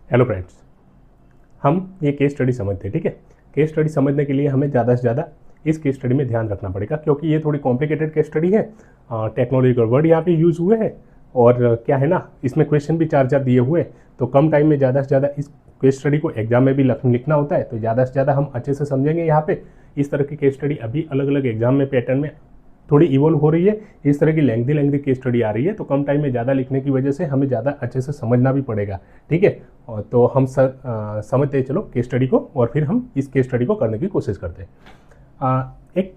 Hello friends, हम ये case study समझते हैं। ठीक है, केस स्टडी समझने के लिए हमें ज़्यादा से ज़्यादा इस केस स्टडी में ध्यान रखना पड़ेगा, क्योंकि ये थोड़ी कॉम्प्लिकेटेड केस स्टडी है। टेक्नोलॉजिकल वर्ड यहाँ पे यूज़ हुए हैं और क्या है ना, इसमें क्वेश्चन भी चार चार दिए हुए हैं। तो कम टाइम में ज़्यादा से ज़्यादा इस केस स्टडी को एग्जाम में भी लिखना होता है, तो ज़्यादा से ज़्यादा हम अच्छे से समझेंगे। यहाँ पे इस तरह की केस स्टडी अभी अलग अलग एग्जाम में पैटर्न में थोड़ी इवॉल्व हो रही है। इस तरह की लेंथी केस स्टडी आ रही है, तो कम टाइम में ज़्यादा लिखने की वजह से हमें ज़्यादा अच्छे से समझना भी पड़ेगा। ठीक है, और तो हम समझते चलो केस स्टडी को, और फिर हम इस केस स्टडी को करने की कोशिश करते हैं। एक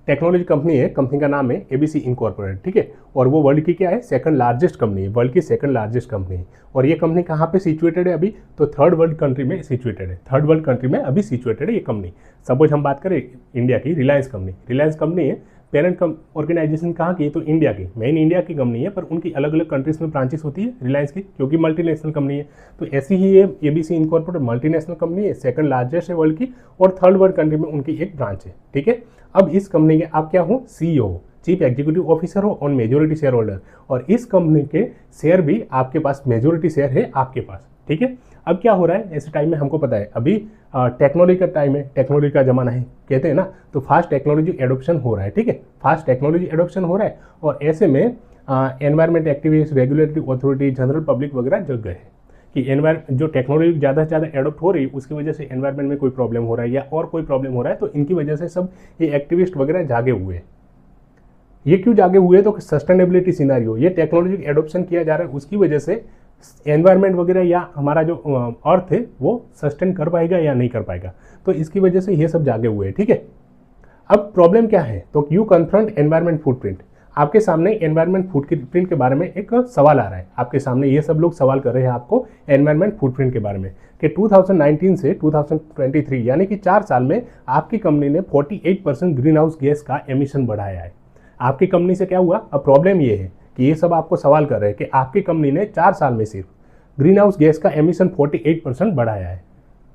टेक्नोलॉजी कंपनी है, कंपनी का नाम है एबीसी इनकॉर्पोरेट। ठीक है, और वो वर्ल्ड की क्या है, सेकंड लार्जेस्ट कंपनी है, वर्ल्ड की सेकंड लार्जेस्ट कंपनी है। और ये कंपनी कहाँ पे सिचुएटेड है अभी, तो थर्ड वर्ल्ड कंट्री में सिचुएटेड है। थर्ड वर्ल्ड कंट्री में अभी सिचुएटेड है ये कंपनी। सपोज हम बात करें इंडिया की, रिलायंस कंपनी है। पेरेंट ऑर्गेनाइजेशन कहाँ की है, तो इंडिया की, मेन इंडिया की कंपनी है, पर उनकी अलग अलग कंट्रीज में ब्रांचेस होती है रिलायंस की, क्योंकि मल्टीनेशनल कंपनी है। तो ऐसी ही ये एबीसी इनकॉर्पोरेटेड मल्टीनेशनल कंपनी है, सेकंड लार्जेस्ट है वर्ल्ड की, और थर्ड वर्ल्ड कंट्री में उनकी एक ब्रांच है। ठीक है, अब इस कंपनी के आप क्या हो, सीईओ हो, चीफ एग्जीक्यूटिव ऑफिसर हो और मेजोरिटी शेयर होल्डर, और इस कंपनी के शेयर भी आपके पास, मेजोरिटी शेयर है आपके पास। ठीक है, अब क्या हो रहा है ऐसे टाइम में, हमको पता है अभी टेक्नोलॉजी का टाइम है, टेक्नोलॉजी का ज़माना है कहते हैं ना, तो फास्ट टेक्नोलॉजी एडोप्शन हो रहा है। ठीक है, फास्ट टेक्नोलॉजी एडोप्शन हो रहा है, और ऐसे में environment activist, regulatory authority, general public वगैरह जग गए हैं कि जो टेक्नोलॉजी ज़्यादा से ज़्यादा एडोप्ट हो रही है उसकी वजह से एनवायरमेंट में कोई प्रॉब्लम हो रहा है या और कोई प्रॉब्लम हो रहा है, तो इनकी वजह से सब ये एक्टिविस्ट वगैरह जागे हुए हैं। ये क्यों जागे हुए, तो सस्टेनेबिलिटी सिनारियो, ये टेक्नोलॉजी एडोप्शन किया जा रहा है, उसकी वजह से एनवायरनमेंट वगैरह या हमारा जो अर्थ है वो सस्टेन कर पाएगा या नहीं कर पाएगा, तो इसकी वजह से ये सब जागे हुए हैं। ठीक है, अब प्रॉब्लम क्या है, तो यू कन्फ्रंट एनवायरनमेंट फुटप्रिंट। आपके सामने एनवायरनमेंट फुटप्रिंट के बारे में एक सवाल आ रहा है, आपके सामने ये सब लोग सवाल कर रहे हैं आपको एनवायरनमेंट फुटप्रिंट के बारे में कि 2019 से 2023 यानी कि 4 साल में आपकी कंपनी ने 48% ग्रीन हाउस गैस का एमिशन बढ़ाया है। आपकी कंपनी से क्या हुआ, अब प्रॉब्लम ये है कि ये सब आपको सवाल कर रहे हैं कि आपकी कंपनी ने 4 साल में सिर्फ ग्रीन हाउस गैस का एमिशन 48% बढ़ाया है,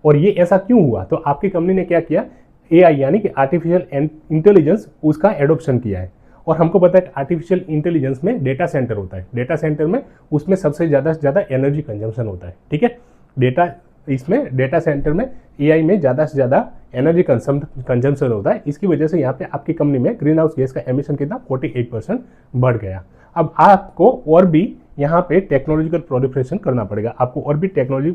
और ये ऐसा क्यों हुआ, तो आपकी कंपनी ने क्या किया, एआई यानी कि आर्टिफिशियल इंटेलिजेंस, उसका एडोप्शन किया है। और हमको पता है कि आर्टिफिशियल इंटेलिजेंस में डेटा सेंटर होता है, डेटा सेंटर में उसमें सबसे ज़्यादा से ज़्यादा एनर्जी कंजम्पशन होता है। ठीक है, डेटा सेंटर में एआई में ज़्यादा से ज़्यादा एनर्जी कंजम्पशन होता है, इसकी वजह से यहाँ पे आपकी कंपनी में ग्रीन हाउस गैस का एमिशन कितना 48% बढ़ गया। अब आपको और भी यहाँ पे टेक्नोलॉजिकल प्रोलिफरेशन करना पड़ेगा, आपको और भी टेक्नोलॉजी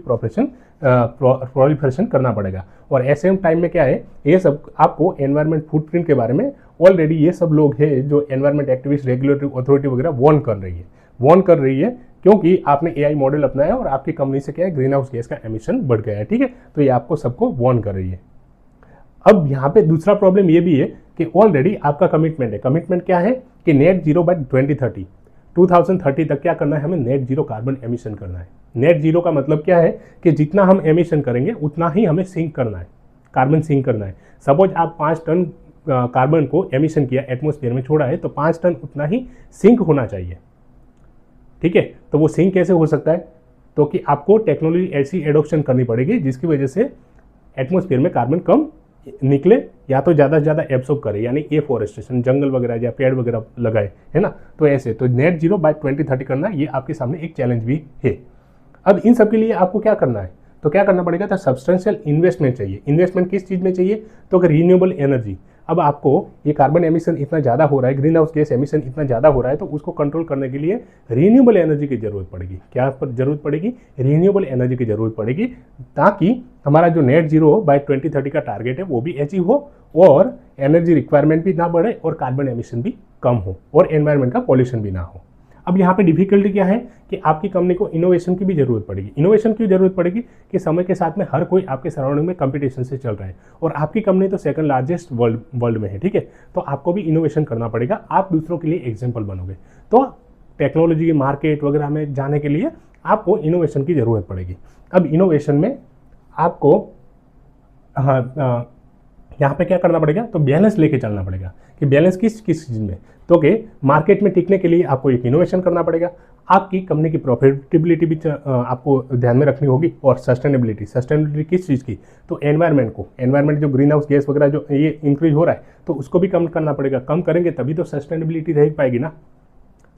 प्रोलिफरेशन करना पड़ेगा। और ऐसे टाइम में क्या है, ये सब आपको एनवायरनमेंट फुटप्रिंट के बारे में ऑलरेडी ये सब लोग हैं जो एनवायरनमेंट एक्टिविस्ट, रेगुलेटरी अथॉरिटी वगैरह वार्न कर रही है, क्योंकि आपने एआई मॉडल अपनाया और आपकी कंपनी से क्या है, ग्रीन हाउस गैस का एमिशन बढ़ गया है। ठीक है, तो ये आपको सबको वार्न कर रही है। अब यहाँ पे दूसरा प्रॉब्लम ये भी है कि ऑलरेडी आपका कमिटमेंट है, कमिटमेंट क्या है कि नेट जीरो बाय 2030 तक क्या करना है, हमें नेट जीरो कार्बन एमिशन करना है। नेट जीरो का मतलब क्या है कि जितना हम एमिशन करेंगे उतना ही हमें सिंक करना है, कार्बन सिंक करना है। सपोज आप 5 टन कार्बन को एमिशन किया, एटमोस्फेयर में छोड़ा है, तो 5 टन उतना ही सिंक होना चाहिए। ठीक है, तो वो सिंक कैसे हो सकता है, तो कि आपको टेक्नोलॉजी ऐसी एडोप्शन करनी पड़ेगी जिसकी वजह से एटमोस्फेयर में कार्बन कम निकले, या तो ज़्यादा से ज़्यादा एब्सॉर्ब करे, यानी एफॉरेस्टेशन, जंगल वगैरह या पेड़ वगैरह लगाए, है ना। तो ऐसे तो नेट जीरो बाय 2030 करना, ये आपके सामने एक चैलेंज भी है। अब इन सब के लिए आपको क्या करना है, तो क्या करना पड़ेगा, तो सब्सटेंशियल इन्वेस्टमेंट चाहिए। इन्वेस्टमेंट किस चीज़ में चाहिए, तो रिन्यूएबल एनर्जी। अब आपको ये कार्बन एमिशन इतना ज़्यादा हो रहा है, ग्रीन हाउस गैस एमिशन इतना ज़्यादा हो रहा है, तो उसको कंट्रोल करने के लिए रीन्यूएबल एनर्जी की जरूरत पड़ेगी। क्या पर जरूरत पड़ेगी, रीन्यूएबल एनर्जी की जरूरत पड़ेगी, ताकि हमारा जो नेट जीरो बाय 2030 का टारगेट है वो भी अचीव हो, और एनर्जी रिक्वायरमेंट भी ना बढ़े, और कार्बन एमिशन भी कम हो, और एनवायरमेंट का पॉल्यूशन भी ना हो। अब यहाँ पे डिफिकल्टी क्या है कि आपकी कंपनी को इनोवेशन की भी जरूरत पड़ेगी। इनोवेशन क्यों जरूरत पड़ेगी, कि समय के साथ में हर कोई आपके सराउंडिंग में कंपटीशन से चल रहा है, और आपकी कंपनी तो सेकंड लार्जेस्ट वर्ल्ड में है। ठीक है, तो आपको भी इनोवेशन करना पड़ेगा, आप दूसरों के लिए एग्जाम्पल बनोगे। तो टेक्नोलॉजी के मार्केट वगैरह में जाने के लिए आपको इनोवेशन की जरूरत पड़ेगी। अब इनोवेशन में आपको यहाँ पे क्या करना पड़ेगा, तो बैलेंस लेके चलना पड़ेगा, कि बैलेंस किस चीज़ में, तो कि मार्केट में टिकने के लिए आपको एक इनोवेशन करना पड़ेगा, आपकी कंपनी की प्रॉफिटेबिलिटी भी आपको ध्यान में रखनी होगी, और सस्टेनेबिलिटी किस चीज़ की, तो एनवायरनमेंट जो ग्रीन हाउस गैस वगैरह जो ये इंक्रीज हो रहा है, तो उसको भी कम करना पड़ेगा। कम करेंगे तभी तो सस्टेनेबिलिटी रह पाएगी ना।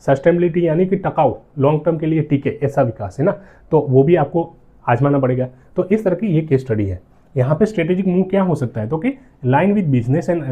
सस्टेनेबिलिटी यानी कि टिकाऊ, लॉन्ग टर्म के लिए टिके, ऐसा विकास है ना, तो वो भी आपको आजमाना पड़ेगा। तो इस तरह की ये केस स्टडी है। यहाँ पे स्ट्रेटेजिक मूव क्या हो सकता है, तो कि line with business and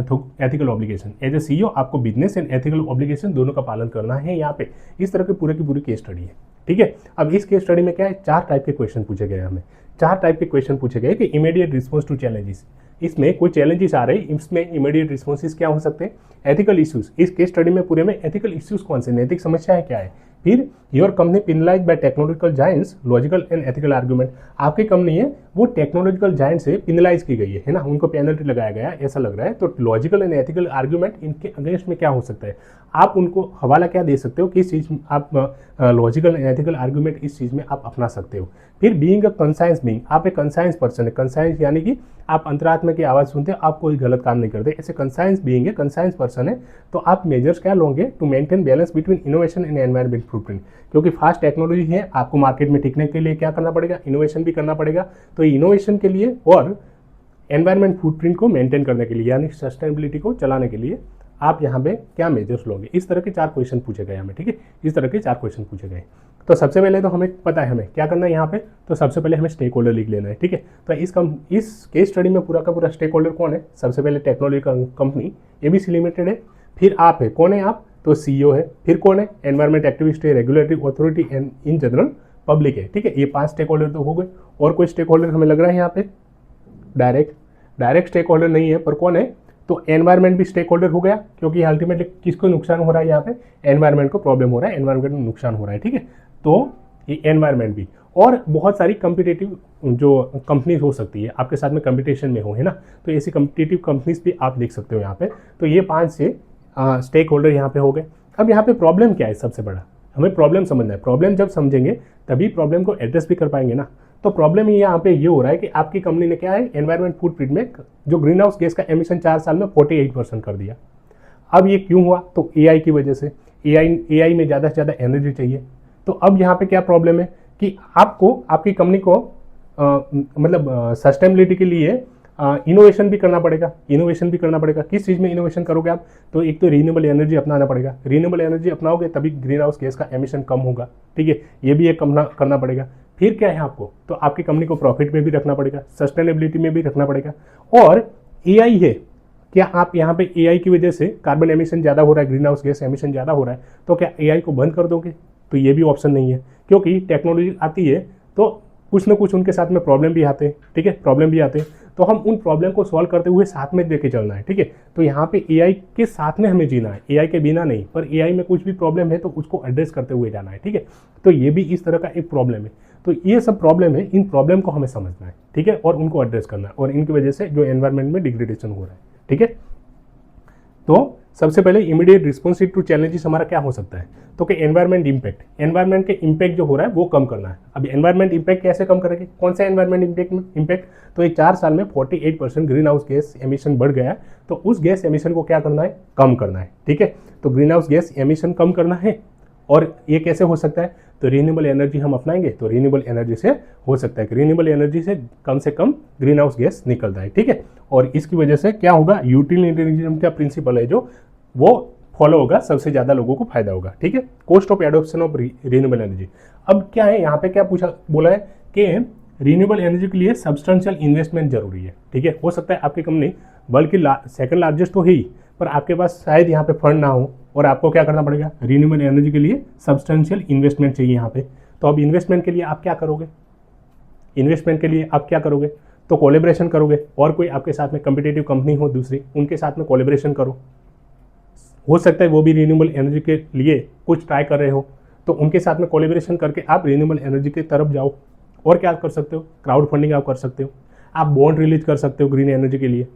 ethical obligation. As a CEO आपको बिजनेस एंड एथिकल ऑब्लिगेशन दोनों का पालन करना है यहाँ पे। इस तरह की पूरी की पूरी केस स्टडी है, ठीक है। अब इस केस स्टडी में क्या है, 4 टाइप के क्वेश्चन पूछे गए हमें। 4 टाइप के क्वेश्चन पूछे गए कि इमीडिएट रिस्पॉन्स टू चैलेंजेस, इसमें कोई चैलेंजेस आ रहे हैं, इसमें इमीडिएट रिस्पॉन्सेस क्या हो सकते हैं। एथिकल इश्यूज, इस केस स्टडी में पूरे में एथिकल इश्यूज कौन से, नैतिक समस्याएं क्या है। फिर your company penalise by technological giants, logical and ethical argument, आपकी कंपनी है वो टेक्नोलॉजिकल जायंट से पिनलाइज की गई है ना, उनको पेनल्टी लगाया गया है ऐसा लग रहा है। तो लॉजिकल एंड एथिकल आर्गुमेंट इनके अगेंस्ट में क्या हो सकता है, आप उनको हवाला क्या दे सकते हो, किस चीज़ में आप लॉजिकल एंड एथिकल आर्गुमेंट इस चीज़ में आप अपना सकते हो। फिर बीइंग अ कंसाइंस बीइंग, आप एक कंसाइंस पर्सन है। कंसाइंस यानी कि आप अंतरात्मा की आवाज़ सुनते हो, आप कोई गलत काम नहीं करते, ऐसे कंसाइंस बीइंग है, कंसाइंस पर्सन है। तो आप मेजर्स क्या लोगे to maintain balance between innovation and environment footprint, क्योंकि फास्ट टेक्नोलॉजी है, आपको मार्केट में टिकने के लिए क्या करना पड़ेगा, इनोवेशन भी करना पड़ेगा। तो इनोवेशन के लिए और एनवायरमेंट फुटप्रिंट को मेंटेन करने के लिए यानी सस्टेनेबिलिटी को चलाने के लिए आप यहाँ पे क्या मेजर्स लोगे। इस तरह के 4 क्वेश्चन पूछे गए हमें, ठीक है। इस तरह के 4 क्वेश्चन पूछे गए। तो सबसे पहले तो हमें पता है हमें क्या करना है यहाँ पे, तो सबसे पहले हमें स्टेक होल्डर लिख लेना है, ठीक है। तो इस केस स्टडी में पूरा का पूरा स्टेक होल्डर कौन है, सबसे पहले टेक्नोलॉजी कंपनी एबीसी लिमिटेड है। फिर आप है, कौन है आप, तो सीईओ है। फिर कौन है, एनवायरमेंट एक्टिविस्ट है, regulatory authority and in general public है, ठीक है। ये 5 स्टेक होल्डर तो हो गए। और कोई स्टेक होल्डर हमें लग रहा है यहाँ पे, डायरेक्ट स्टेक होल्डर नहीं है, पर कौन है, तो एनवायरमेंट भी स्टेक होल्डर हो गया, क्योंकि अल्टीमेटली किसको नुकसान हो रहा है यहाँ पे, एनवायरमेंट को प्रॉब्लम हो रहा है, एनवायरमेंट में नुकसान हो रहा है, ठीक है। तो ये एनवायरमेंट भी, और बहुत सारी कम्पिटेटिव जो कंपनीज हो सकती है आपके साथ में कंपटीशन में हो, है ना, तो ऐसी कम्पिटेटिव कंपनीज भी आप देख सकते हो यहाँ पे। तो ये 5 से स्टेक होल्डर यहाँ पे हो गए। अब यहाँ पे प्रॉब्लम क्या है, सबसे बड़ा हमें प्रॉब्लम समझना है। प्रॉब्लम जब समझेंगे तभी प्रॉब्लम को एड्रेस भी कर पाएंगे ना। तो प्रॉब्लम यहाँ पे ये हो रहा है कि आपकी कंपनी ने क्या है, एनवायरमेंट फुटप्रिंट में जो ग्रीन हाउस गैस का एमिशन 4 साल में 48% कर दिया। अब ये क्यों हुआ, तो एआई की वजह से। एआई में ज़्यादा से ज़्यादा एनर्जी चाहिए। तो अब यहाँ पे क्या प्रॉब्लम है कि आपको आपकी कंपनी को मतलब सस्टेनेबिलिटी के लिए इनोवेशन भी करना पड़ेगा। किस चीज़ में इनोवेशन करोगे आप, तो एक तो रीन्यूएबल एनर्जी अपनाना पड़ेगा। रीन्यूएबल एनर्जी अपनाओगे तभी ग्रीन हाउस गैस का एमिशन कम होगा, ठीक है। ये भी एक करना पड़ेगा। फिर क्या है आपको, तो आपकी कंपनी को प्रॉफिट में भी रखना पड़ेगा, सस्टेनेबिलिटी में भी रखना पड़ेगा। और एआई है, क्या आप यहाँ पे एआई की वजह से कार्बन एमिशन ज़्यादा हो रहा है, ग्रीन हाउस गैस एमिशन ज़्यादा हो रहा है, तो क्या एआई को बंद कर दोगे, तो ये भी ऑप्शन नहीं है। क्योंकि टेक्नोलॉजी आती है तो कुछ ना कुछ उनके साथ में प्रॉब्लम भी आते हैं, ठीक है, प्रॉब्लम भी आते हैं। तो हम उन प्रॉब्लम को सॉल्व करते हुए साथ में लेके चलना है, ठीक है। तो यहाँ पे एआई के साथ में हमें जीना है, एआई के बिना नहीं, पर एआई में कुछ भी प्रॉब्लम है तो उसको एड्रेस करते हुए जाना है, ठीक है। तो ये भी इस तरह का एक प्रॉब्लम है। तो ये सब प्रॉब्लम है, इन प्रॉब्लम को हमें समझना है, ठीक है, और उनको एड्रेस करना है, और इनकी वजह से जो एनवायरनमेंट में डिग्रेडेशन हो रहा है, ठीक है। तो सबसे पहले इमीडिएट रिस्पॉन्स टू चैलेंजेस हमारा क्या हो सकता है, तो कि एनवायरनमेंट एनवायरनमेंट के इम्पैक्ट जो हो रहा है वो कम करना है। अब एनवायरनमेंट इम्पैक्ट कैसे कम करेंगे, कौन सा एनवायरनमेंट इम्पैक्ट, तो ये 4 साल में 48% ग्रीन हाउस गैस एमिशन बढ़ गया, तो उस गैस एमिशन को क्या करना है, कम करना है, ठीक है। तो ग्रीन हाउस गैस एमिशन कम करना है, और ये कैसे हो सकता है, तो रीन्यूएबल एनर्जी हम अपनाएंगे, तो रीन्यूएबल एनर्जी से हो सकता है कि रीन्यूएबल एनर्जी से कम ग्रीन हाउस गैस निकलता है, ठीक है। और इसकी वजह से क्या होगा, यूटिलिटेरियनिज्म का प्रिंसिपल है जो वो फॉलो होगा, सबसे ज़्यादा लोगों को फायदा होगा, ठीक है। Cost of adoption of renewable energy, अब क्या है यहाँ पे क्या बोला है कि रीन्यूएबल एनर्जी के लिए सब्सटेंशियल इन्वेस्टमेंट जरूरी है, ठीक है। हो सकता है आपकी कंपनी बल्कि सेकंड लार्जेस्ट तो है ही, पर आपके पास शायद यहाँ पे फंड ना हो, और आपको क्या करना पड़ेगा, रीन्यूएबल एनर्जी के लिए सब्सटेंशियल इन्वेस्टमेंट चाहिए यहाँ पे। तो अब इन्वेस्टमेंट के लिए आप क्या करोगे, तो कोलेब्रेशन करोगे, और कोई आपके साथ में कम्पिटेटिव कंपनी हो दूसरी, उनके साथ में कोलेब्रेशन करो। हो सकता है वो भी रीन्यूएबल एनर्जी के लिए कुछ ट्राई कर रहे हो, तो उनके साथ में कोलेब्रेशन करके आप रीन्यूएबल एनर्जी की तरफ जाओ। और क्या कर सकते हो, क्राउड फंडिंग आप कर सकते हो, आप बॉन्ड रिलीज कर सकते हो ग्रीन एनर्जी के लिए,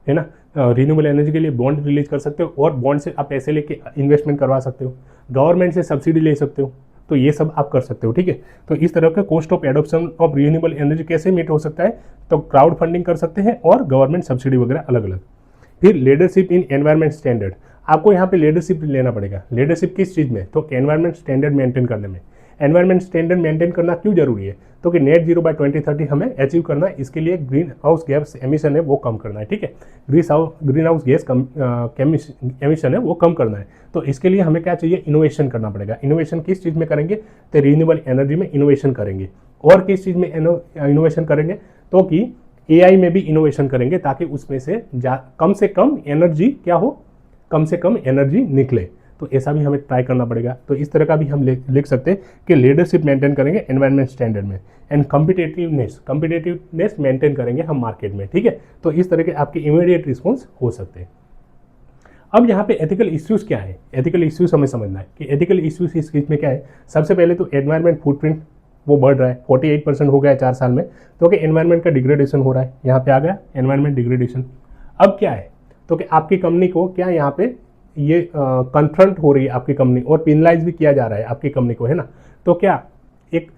है ना, रीन्यूएबल एनर्जी के लिए बॉन्ड रिलीज कर सकते हो, और बॉन्ड से आप पैसे लेके इन्वेस्टमेंट करवा सकते हो, गवर्नमेंट से सब्सिडी ले सकते हो, तो ये सब आप कर सकते हो, ठीक है। तो इस तरह का cost of adoption of renewable energy कैसे मीट हो सकता है, तो क्राउड फंडिंग कर सकते हैं और गवर्नमेंट सब्सिडी वगैरह अलग अलग। फिर लीडरशिप इन एनवायरमेंट स्टैंडर्ड, आपको यहाँ पे लीडरशिप लेना पड़ेगा। लीडरशिप किस चीज़ में, तो एनवायरमेंट स्टैंडर्ड मेंटेन करने में। एनवायरमेंट स्टैंडर्ड मेंटेन करना क्यों जरूरी है? तो कि नेट जीरो बाय 2030 हमें अचीव करना है, इसके लिए ग्रीन हाउस गैस एमिशन है वो कम करना है, ठीक है। ग्रीन हाउस गैस एमिशन है वो कम करना है। तो इसके लिए हमें क्या चाहिए? इनोवेशन करना पड़ेगा। इनोवेशन किस चीज़ में करेंगे? तो रिन्यूएबल एनर्जी में इनोवेशन करेंगे। और किस चीज़ में इनोवेशन करेंगे? तो कि एआई में भी इनोवेशन करेंगे, ताकि उसमें से कम एनर्जी क्या हो, कम से कम एनर्जी निकले। तो ऐसा भी हमें ट्राई करना पड़ेगा। तो इस तरह का भी हम लिख सकते हैं कि लीडरशिप मेंटेन करेंगे एनवायरमेंट स्टैंडर्ड में, एंड कम्पिटेटिवनेस मेंटेन करेंगे हम मार्केट में, ठीक है। तो इस तरह के आपके इमीडिएट रिस्पॉन्स हो सकते हैं। अब यहाँ पे एथिकल इश्यूज क्या है? एथिकल इश्यूज हमें समझना है कि एथिकल इश्यूज इस केस में क्या है। सबसे पहले तो एनवायरमेंट फुटप्रिंट वो बढ़ रहा है, 48% हो गया है 4 साल में। तो कि एनवायरमेंट का डिग्रेडेशन हो रहा है, यहाँ पे आ गया एनवायरमेंट डिग्रेडेशन। अब क्या है? तो कि आपकी कंपनी को क्या यहाँ पे ये कन्फ्रंट हो रही है आपकी कंपनी, और पिनलाइज भी किया जा रहा है आपकी कंपनी को, है ना। तो क्या एक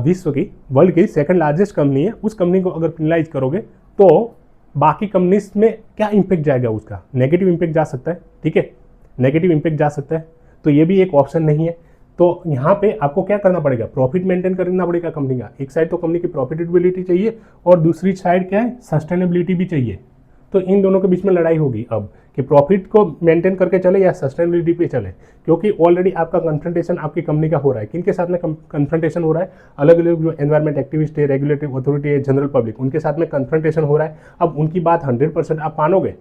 विश्व की, वर्ल्ड की सेकंड लार्जेस्ट कंपनी है, उस कंपनी को अगर पिनलाइज करोगे तो बाकी कंपनीज में क्या इम्पैक्ट जाएगा? उसका नेगेटिव इम्पैक्ट जा सकता है, ठीक है, नेगेटिव इम्पैक्ट जा सकता है। तो ये भी एक ऑप्शन नहीं है। तो यहाँ पे आपको क्या करना पड़ेगा? प्रॉफिट मेंटेन करना पड़ेगा कंपनी का। एक साइड तो कंपनी की प्रॉफिटेबिलिटी चाहिए, और दूसरी साइड क्या है? सस्टेनेबिलिटी भी चाहिए। तो इन दोनों के बीच में लड़ाई होगी अब, कि प्रॉफिट को मेंटेन करके चले या सस्टेनेबिलिटी पे चले, क्योंकि ऑलरेडी आपका कन्फ्रंटेशन आपकी कंपनी का हो रहा है। किनके साथ में कन्फ्रंटेशन हो रहा है? अलग अलग जो एनवायरमेंट एक्टिविस्ट है, रेगुलेटरी अथॉरिटी है, जनरल पब्लिक, उनके साथ में कन्फ्रंटेशन हो रहा है। अब उनकी बात 100% आप मानोगे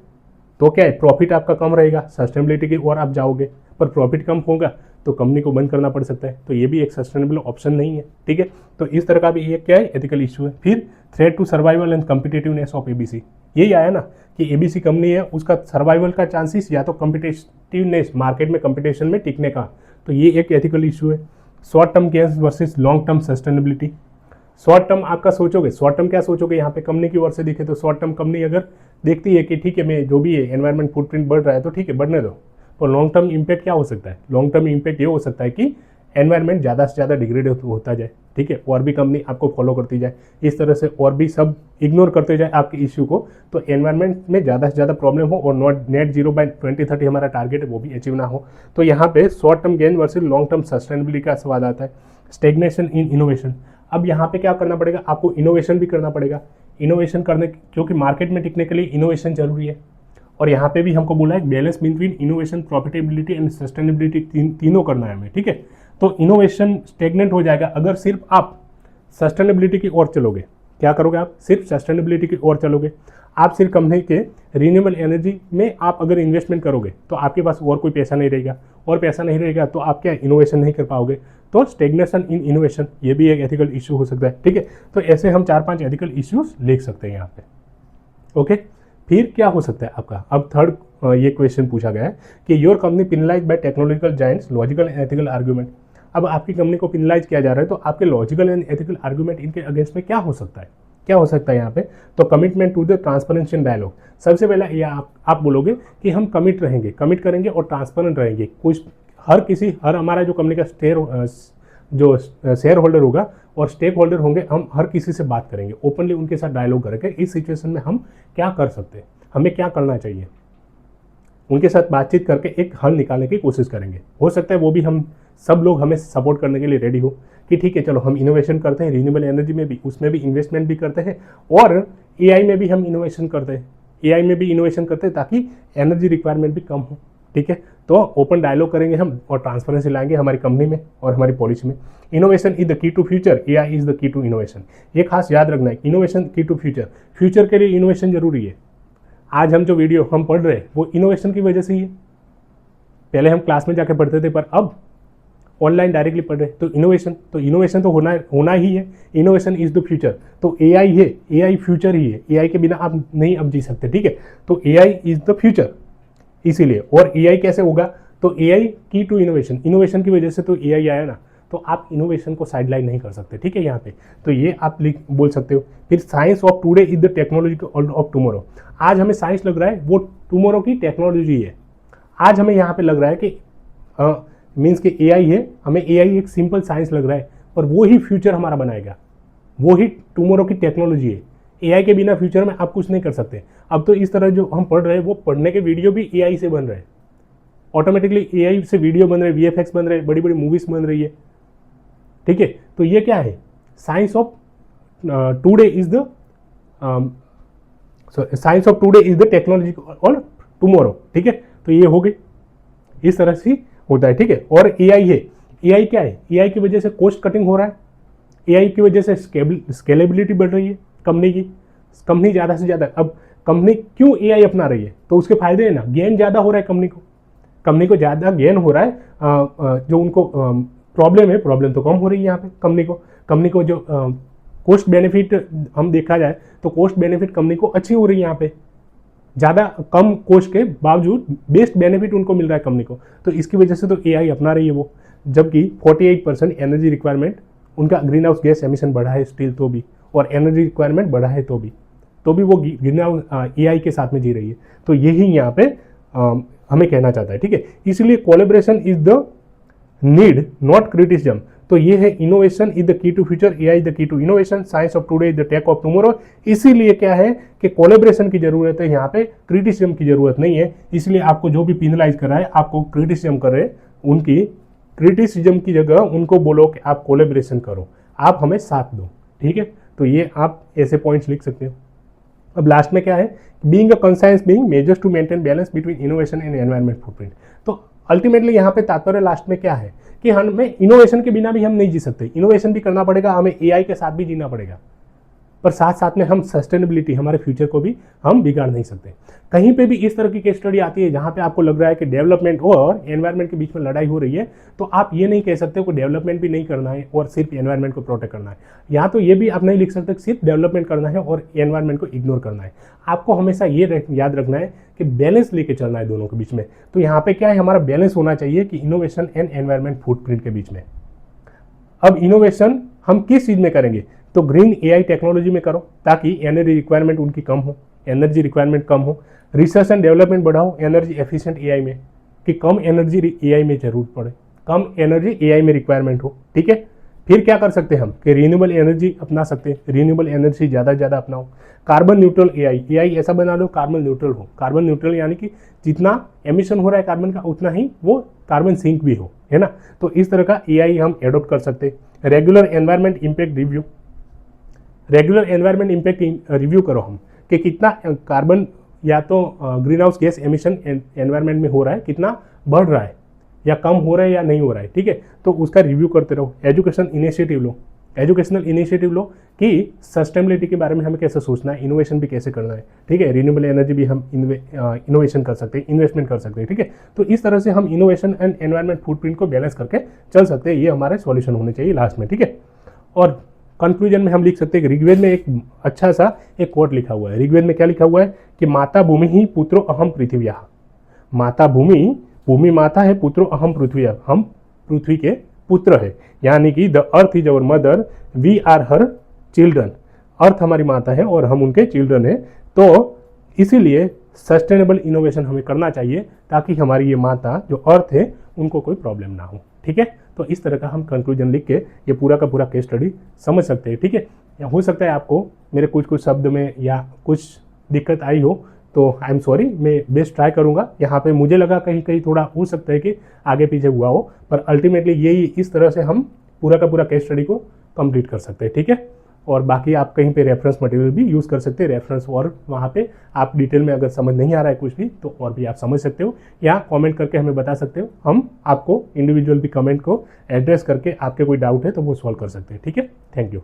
तो क्या है? प्रॉफिट आपका कम रहेगा, सस्टेनेबिलिटी की ओर आप जाओगे, पर प्रॉफिट कम होगा तो कंपनी को बंद करना पड़ सकता है। तो ये भी एक सस्टेनेबल ऑप्शन नहीं है, ठीक है। तो इस तरह का भी ये क्या है? एथिकल इशू है। फिर threat to survival and competitiveness of ABC, यही आया ना कि एबीसी कंपनी है, उसका सर्वाइवल का चांसेस या तो कम्पिटेटिवनेस, मार्केट में कंपटीशन में टिकने का, तो ये एक एथिकल इशू है। Short term gains versus long term sustainability. Short term आपका सोचोगे, शॉर्ट टर्म क्या सोचोगे? यहाँ पे कंपनी की ओर से दिखे तो शॉर्ट टर्म कंपनी अगर देखती है कि ठीक है, मैं जो भी है एनवायरमेंट फुटप्रिंट बढ़ रहा है तो ठीक है, बढ़ने दो। तो लॉन्ग टर्म इम्पैक्ट क्या हो सकता है? लॉन्ग टर्म इम्पैक्ट ये हो सकता है कि एनवायरमेंट ज़्यादा से ज़्यादा डिग्रेड होता जाए, ठीक है, और भी कंपनी आपको फॉलो करती जाए, इस तरह से और भी सब इग्नोर करते जाए आपके इश्यू को, तो एनवायरमेंट में ज़्यादा से ज़्यादा प्रॉब्लम हो, और नेट जीरो बाय 2030 हमारा टारगेट है वो भी अचीव ना हो। तो यहाँ पे short term gain versus long term sustainability का सवाल आता है। Stagnation in innovation. अब यहाँ पे क्या करना पड़ेगा? आपको इनोवेशन भी करना पड़ेगा। इनोवेशन करने, क्योंकि मार्केट में टिकने के लिए इनोवेशन जरूरी है। और यहाँ पे भी हमको बोला है balance between innovation, profitability and sustainability, तीनों करना है हमें, ठीक है। तो इनोवेशन स्टेगनेंट हो जाएगा अगर सिर्फ आप सस्टेनेबिलिटी की ओर चलोगे। क्या करोगे? आप सिर्फ सस्टेनेबिलिटी की ओर चलोगे। आप सिर्फ कंपनी के रिन्यूएबल एनर्जी में आप अगर इन्वेस्टमेंट करोगे तो आपके पास और कोई पैसा नहीं रहेगा, और पैसा नहीं रहेगा तो आप क्या इनोवेशन नहीं कर पाओगे। तो स्टेग्नेशन इन इनोवेशन, ये भी एक एथिकल इशू हो सकता है, ठीक है। तो ऐसे हम 4-5 एथिकल इश्यूज लिख सकते हैं यहाँ पे, ओके। फिर क्या हो सकता है आपका? अब थर्ड ये क्वेश्चन पूछा गया है कि your company penalise by technological giants, logical and ethical argument. अब आपकी कंपनी को पिनलाइज किया जा रहा है, तो आपके लॉजिकल एंड एथिकल आर्ग्यूमेंट इनके अगेंस्ट में क्या हो सकता है? क्या हो सकता है यहाँ पे? तो commitment to the transparency and dialogue. सबसे पहला ये आप बोलोगे कि हम कमिट करेंगे और ट्रांसपेरेंट रहेंगे। कुछ हर हमारा जो कंपनी का जो शेयर होल्डर होगा और स्टेक होल्डर होंगे, हम हर किसी से बात करेंगे, ओपनली उनके साथ डायलॉग करेंगे। इस सिचुएशन में हम क्या कर सकते हैं, हमें क्या करना चाहिए, उनके साथ बातचीत करके एक हल निकालने की कोशिश करेंगे। हो सकता है वो भी हम सब लोग हमें सपोर्ट करने के लिए रेडी हो कि ठीक है, चलो हम इनोवेशन करते हैं, रिन्यूएबल एनर्जी में भी, उसमें भी इन्वेस्टमेंट भी करते हैं, और एआई में भी हम इनोवेशन करते हैं, ताकि एनर्जी रिक्वायरमेंट भी कम हो, ठीक है। तो ओपन डायलॉग करेंगे हम, और ट्रांसपेरेंसी लाएंगे हमारी कंपनी में और हमारी पॉलिसी में। Innovation is the key to future, AI is the key to innovation. ये खास याद रखना है, इनोवेशन की टू फ्यूचर। फ्यूचर के लिए इनोवेशन जरूरी है। आज हम जो वीडियो हम पढ़ रहे हैं वो इनोवेशन की वजह से ही है। पहले हम क्लास में जाके पढ़ते थे, पर अब ऑनलाइन डायरेक्टली पढ़ रहे हैं। तो इनोवेशन तो होना ही है। Innovation is the future. तो एआई है, एआई फ्यूचर ही है। एआई के बिना आप नहीं अब जी सकते, ठीक है। तो एआई इज द फ्यूचर, इसीलिए। और एआई कैसे होगा? तो एआई की टू इनोवेशन, इनोवेशन की वजह से तो एआई आया ना, तो आप इनोवेशन को साइडलाइन नहीं कर सकते, ठीक है। यहाँ पे तो ये आप बोल सकते हो। फिर science of today is the technology of tomorrow. आज हमें साइंस लग रहा है वो टुमारो की टेक्नोलॉजी है। आज हमें यहाँ पे लग रहा है कि मीन्स कि एआई है, हमें एआई एक सिंपल साइंस लग रहा है, पर वो ही फ्यूचर हमारा बनाएगा, वो ही टुमारो की टेक्नोलॉजी है। एआई के बिना फ्यूचर में आप कुछ नहीं कर सकते। अब तो इस तरह जो हम पढ़ रहे हैं वो पढ़ने के वीडियो भी एआई से बन रहे हैं, ऑटोमेटिकली एआई से वीडियो बन रहे, वीएफएक्स बन रहे, बड़ी बड़ी मूवीज बन रही है, ठीक है। तो ये क्या है, science of today is the science of today is the technology of tomorrow, ठीक है। तो ये हो गई, इस तरह से होता है, ठीक है। और एआई है, एआई क्या है, एआई की वजह से कॉस्ट कटिंग हो रहा है, एआई की वजह से स्केलेबिलिटी बढ़ रही है कंपनी की, कंपनी ज़्यादा से ज़्यादा, अब कंपनी क्यों एआई अपना रही है, तो उसके फायदे हैं ना, गेन ज़्यादा हो रहा है कंपनी को ज़्यादा गेन हो रहा है, जो उनको प्रॉब्लम है, प्रॉब्लम तो कम हो रही है यहाँ पे कंपनी को जो कॉस्ट बेनिफिट हम देखा जाए तो कॉस्ट बेनिफिट कंपनी को अच्छी हो रही है, यहाँ पे ज़्यादा कम कॉस्ट के बावजूद बेस्ट बेनिफिट उनको मिल रहा है कंपनी को, तो इसकी वजह से तो एआई अपना रही है वो। जबकि 48% एनर्जी रिक्वायरमेंट, उनका ग्रीन हाउस गैस एमिशन बढ़ा है स्टिल तो भी, और एनर्जी रिक्वायरमेंट बढ़ा है तो भी वो ग्रीन हाउस एआई के साथ में जी रही है। तो यही यहाँ पे हमें कहना चाहता है, ठीक है। इसलिए collaboration is the need not criticism. तो ये है, innovation is the key to future, AI the key to innovation, science of today is the tech of tomorrow. इसीलिए क्या है कि कोलैबोरेशन की जरूरत है, यहाँ पे क्रिटिसिज्म की जरूरत नहीं है। इसलिए आपको जो भी पिनलाइज कर रहा है, आपको क्रिटिसिज्म कर रहे, उनकी क्रिटिसिज्म की जगह उनको बोलो कि आप कोलैबोरेशन करो, आप हमें साथ दो, ठीक है। तो ये आप ऐसे पॉइंट्स लिख सकते हो। अब लास्ट में क्या है, being a conscious being measures to maintain balance between innovation and environment footprint. तो अल्टीमेटली यहाँ पे तात्पर्य लास्ट में क्या है कि हमें इनोवेशन के बिना भी हम नहीं जी सकते, इनोवेशन भी करना पड़ेगा, हमें एआई के साथ भी जीना पड़ेगा, पर साथ साथ में हम सस्टेनेबिलिटी, हमारे फ्यूचर को भी हम बिगाड़ नहीं सकते। कहीं पे भी इस तरह की केस स्टडी आती है जहाँ पे आपको लग रहा है कि डेवलपमेंट और एनवायरनमेंट के बीच में लड़ाई हो रही है, तो आप ये नहीं कह सकते कि डेवलपमेंट भी नहीं करना है और सिर्फ एनवायरनमेंट को प्रोटेक्ट करना है। या तो ये भी आप नहीं लिख सकते सिर्फ डेवलपमेंट करना है और एनवायरनमेंट को इग्नोर करना है। आपको हमेशा ये याद रखना है कि बैलेंस लेके चलना है दोनों के बीच में। तो यहाँ पे क्या है, हमारा बैलेंस होना चाहिए कि इनोवेशन एंड एनवायरनमेंट फुटप्रिंट के बीच में। अब इनोवेशन हम किस चीज़ में करेंगे, तो ग्रीन एआई टेक्नोलॉजी में करो ताकि एनर्जी रिक्वायरमेंट उनकी कम हो, एनर्जी रिक्वायरमेंट कम हो। रिसर्च एंड डेवलपमेंट बढ़ाओ एनर्जी एफिशिएंट एआई में, कि कम एनर्जी एआई में जरूरत पड़े, कम एनर्जी एआई में रिक्वायरमेंट हो, ठीक है। फिर क्या कर सकते हैं हम कि रीन्यूएबल एनर्जी अपना सकते हैं, रीन्यूएबल एनर्जी ज़्यादा से ज़्यादा अपनाओ। कार्बन न्यूट्रल एआई ऐसा बना लो कार्बन न्यूट्रल हो, कार्बन न्यूट्रल यानी कि जितना एमिशन हो रहा है कार्बन का उतना ही वो कार्बन सिंक भी हो, है ना। तो इस तरह का एआई हम एडॉप्ट कर सकते हैं। Regular environment impact review, regular environment impact review करो हम कि कितना कार्बन या तो green house gas emission environment में हो रहा है, कितना बढ़ रहा है या कम हो रहा है या नहीं हो रहा है, ठीक है। तो उसका रिव्यू करते रहो। एजुकेशन इनिशिएटिव लो, एजुकेशनल इनिशिएटिव लो कि सस्टेनेबिलिटी के बारे में हमें कैसे सोचना है, इनोवेशन भी कैसे करना है, ठीक है। रिन्यूएबल एनर्जी भी हम इनोवेशन कर सकते हैं, इन्वेस्टमेंट कर सकते हैं, ठीक है। तो इस तरह से हम इनोवेशन एंड एनवायरनमेंट फुटप्रिंट को बैलेंस करके चल सकते हैं। ये हमारे सॉल्यूशन होने चाहिए लास्ट में, ठीक है। और कंक्लूजन में हम लिख सकते हैं कि ऋग्वेद में एक अच्छा सा एक कोट लिखा हुआ है। ऋग्वेद में क्या लिखा हुआ है कि माता भूमि ही पुत्रो अहम पृथ्व्या, माता भूमि माता है, पुत्रो अहम पृथ्व्या, हम पृथ्वी के पुत्र है, यानी कि the earth is our mother, we are her children, earth हमारी माता है और हम उनके चिल्ड्रन है। तो इसीलिए सस्टेनेबल इनोवेशन हमें करना चाहिए ताकि हमारी ये माता जो अर्थ है उनको कोई प्रॉब्लम ना हो, ठीक है। तो इस तरह का हम कंक्लूजन लिख के ये पूरा का पूरा केस स्टडी समझ सकते हैं, ठीक है। या हो सकता है आपको मेरे कुछ शब्द में या कुछ दिक्कत आई हो तो आई एम सॉरी, मैं बेस्ट ट्राई करूँगा। यहाँ पे मुझे लगा कहीं कहीं थोड़ा हो सकता है कि आगे पीछे हुआ हो, पर अल्टीमेटली यही इस तरह से हम पूरा का पूरा केस स्टडी को कंप्लीट कर सकते हैं, ठीक है। और बाकी आप कहीं पे रेफरेंस मटेरियल भी यूज़ कर सकते हैं, रेफरेंस, और वहाँ पे आप डिटेल में अगर समझ नहीं आ रहा है कुछ भी तो और भी आप समझ सकते हो या कमेंट करके हमें बता सकते हो। हम आपको इंडिविजुअल भी कमेंट को एड्रेस करके आपके कोई डाउट है तो वो सॉल्व कर सकते हैं, ठीक है। Thank you.